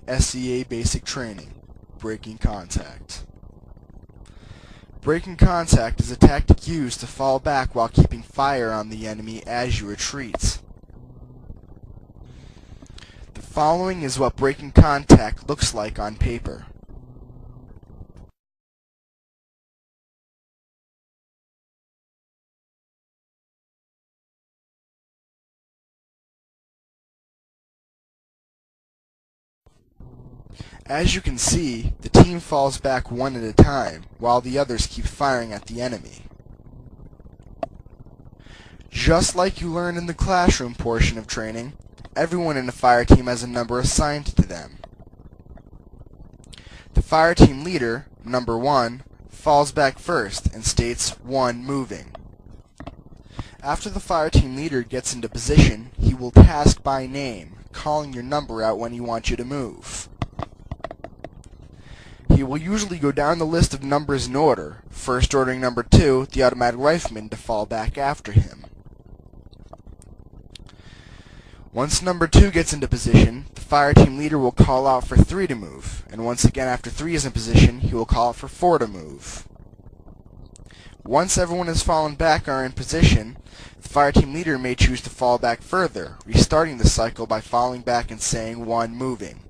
SEA Basic Training, Breaking Contact. Breaking contact is a tactic used to fall back while keeping fire on the enemy as you retreat. The following is what breaking contact looks like on paper. As you can see, the team falls back one at a time, while the others keep firing at the enemy. Just like you learned in the classroom portion of training, everyone in a fire team has a number assigned to them. The fire team leader, number 1, falls back first and states 1 moving. After the fire team leader gets into position, he will task by name, calling your number out when he wants you to move. He will usually go down the list of numbers in order, first ordering number 2, the automatic rifleman, to fall back after him. Once number 2 gets into position, the fire team leader will call out for 3 to move, and once again after 3 is in position, he will call out for 4 to move. Once everyone has fallen back or in position, the fire team leader may choose to fall back further, restarting the cycle by falling back and saying 1 moving.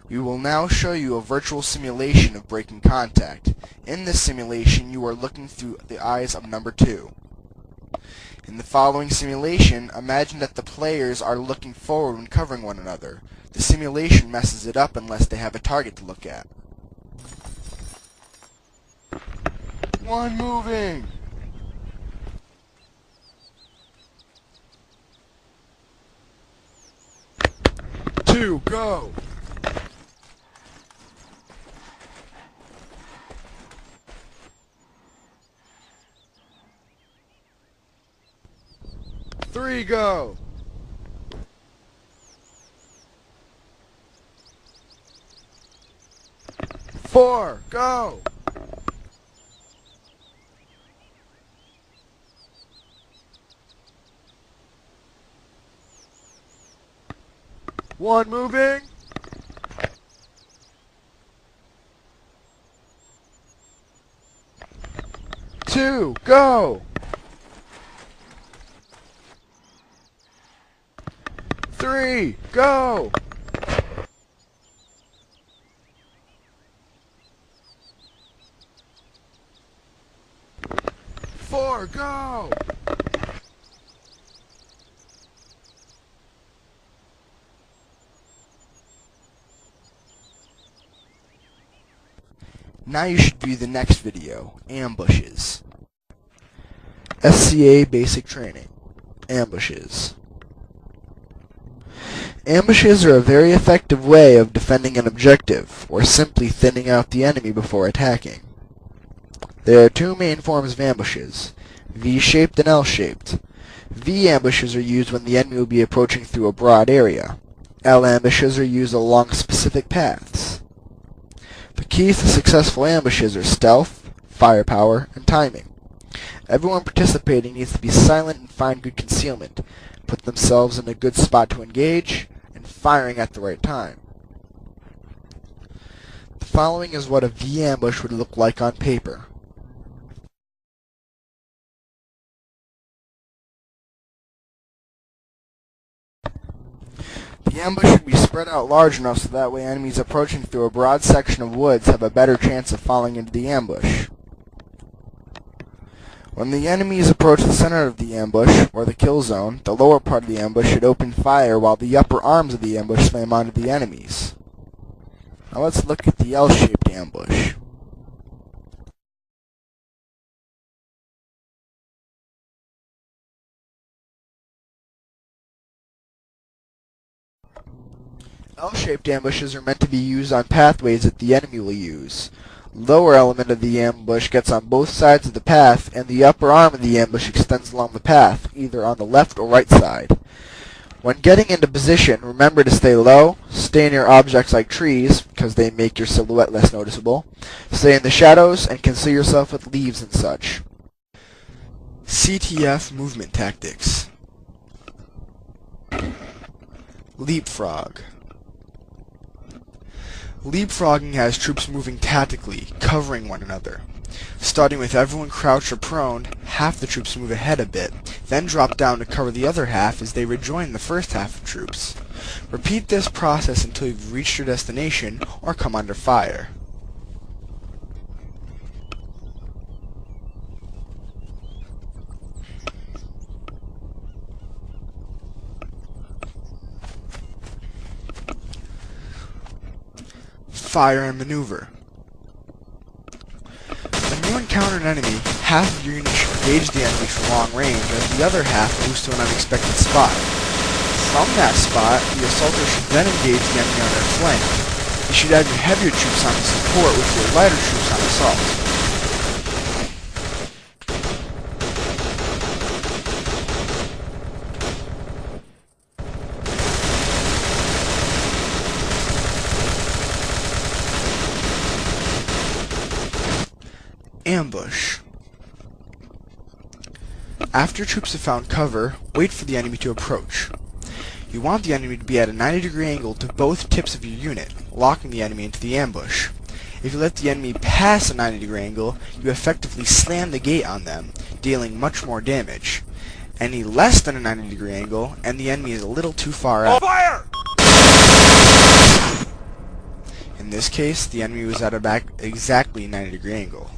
We will now show you a virtual simulation of breaking contact. In this simulation, you are looking through the eyes of number 2. In the following simulation, imagine that the players are looking forward when covering one another. The simulation messes it up unless they have a target to look at. 1 moving! 2, go! 3, go! 4, go! 1 moving! 2, go! 3, go! 4, go! Now you should view the next video, Ambushes. SCA Basic Training, Ambushes. Ambushes are a very effective way of defending an objective, or simply thinning out the enemy before attacking. There are 2 main forms of ambushes, V-shaped and L-shaped. V ambushes are used when the enemy will be approaching through a broad area. L ambushes are used along specific paths. The keys to successful ambushes are stealth, firepower, and timing. Everyone participating needs to be silent and find good concealment, put themselves in a good spot to engage, and firing at the right time. The following is what a V ambush would look like on paper. The ambush should be spread out large enough so that way enemies approaching through a broad section of woods have a better chance of falling into the ambush. When the enemies approach the center of the ambush, or the kill zone, the lower part of the ambush should open fire while the upper arms of the ambush slam onto the enemies. Now let's look at the L-shaped ambush. L-shaped ambushes are meant to be used on pathways that the enemy will use. Lower element of the ambush gets on both sides of the path, and the upper arm of the ambush extends along the path, either on the left or right side. When getting into position, remember to stay low, stay near objects like trees, because they make your silhouette less noticeable, stay in the shadows, and conceal yourself with leaves and such. C.T.F. movement tactics. Leapfrog. Leapfrogging has troops moving tactically, covering one another. Starting with everyone crouched or prone, half the troops move ahead a bit, then drop down to cover the other half as they rejoin the first half of troops. Repeat this process until you've reached your destination or come under fire. Fire and maneuver. When you encounter an enemy, half of your unit should engage the enemy from long range as the other half moves to an unexpected spot. From that spot, the assaulter should then engage the enemy on their flank. You should have your heavier troops on support with your lighter troops on assault. Ambush. After troops have found cover, wait for the enemy to approach. You want the enemy to be at a 90-degree angle to both tips of your unit, locking the enemy into the ambush. If you let the enemy pass a 90-degree angle, you effectively slam the gate on them, dealing much more damage. Any less than a 90-degree angle, and the enemy is a little too far out. Fire! In this case, the enemy was at a exactly 90-degree angle.